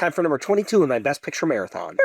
Time for number 22 in my Best Picture Marathon.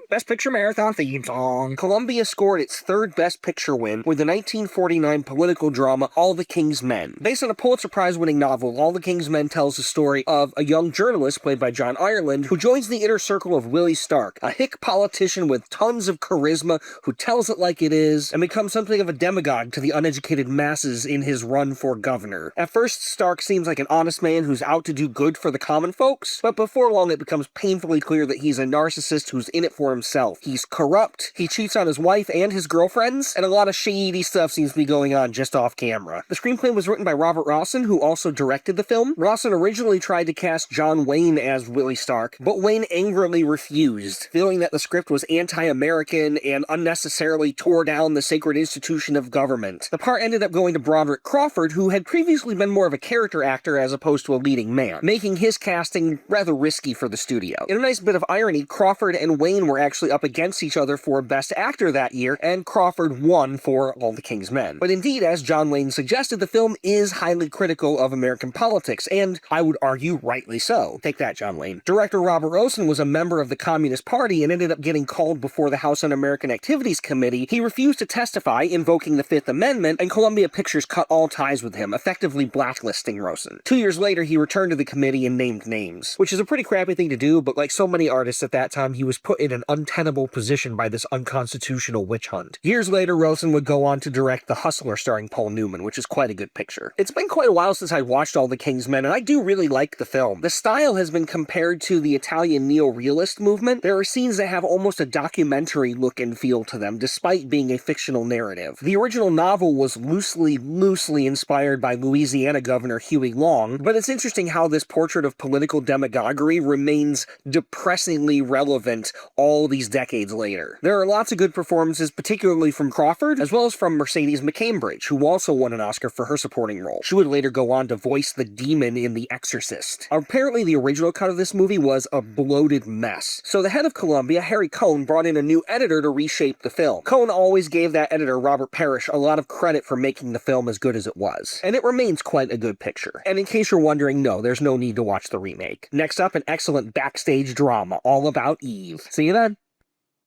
Best Picture Marathon theme song. Columbia scored its third Best Picture win with the 1949 political drama All the King's Men. Based on a Pulitzer Prize-winning novel, All the King's Men tells the story of a young journalist played by John Ireland who joins the inner circle of Willie Stark, a hick politician with tons of charisma who tells it like it is and becomes something of a demagogue to the uneducated masses in his run for governor. At first, Stark seems like an honest man who's out to do good for the common folks, but before long it becomes painfully clear that he's a narcissist who's in it for himself. He's corrupt, he cheats on his wife and his girlfriends, and a lot of shady stuff seems to be going on just off camera. The screenplay was written by Robert Rossen, who also directed the film. Rossen originally tried to cast John Wayne as Willie Stark, but Wayne angrily refused, feeling that the script was anti-American and unnecessarily tore down the sacred institution of government. The part ended up going to Broderick Crawford, who had previously been more of a character actor as opposed to a leading man, making his casting rather risky for the studio. In a nice bit of irony, Crawford and Wayne were actually up against each other for Best Actor that year, and Crawford won for All the King's Men. But indeed, as John Wayne suggested, the film is highly critical of American politics, and I would argue rightly so. Take that, John Wayne. Director Robert Rossen was a member of the Communist Party and ended up getting called before the House Un-American Activities Committee. He refused to testify, invoking the Fifth Amendment, and Columbia Pictures cut all ties with him, effectively blacklisting Rossen. 2 years later, he returned to the committee and named names, which is a pretty crappy thing to do, but like so many artists at that time, he was put in an untenable position by this unconstitutional witch hunt. Years later, Rossen would go on to direct The Hustler starring Paul Newman, which is quite a good picture. It's been quite a while since I watched All the King's Men, and I do really like the film. The style has been compared to the Italian neo-realist movement. There are scenes that have almost a documentary look and feel to them, despite being a fictional narrative. The original novel was loosely inspired by Louisiana Governor Huey Long, but it's interesting how this portrait of political demagoguery remains depressingly relevant all these decades later. There are lots of good performances, particularly from Crawford, as well as from Mercedes McCambridge, who also won an Oscar for her supporting role. She would later go on to voice the demon in The Exorcist. Apparently, the original cut of this movie was a bloated mess, so the head of Columbia, Harry Cohn, brought in a new editor to reshape the film. Cohn always gave that editor, Robert Parrish, a lot of credit for making the film as good as it was, and it remains quite a good picture. And in case you're wondering, no, there's no need to watch the remake. Next up, an excellent backstage drama all about Eve. See you then.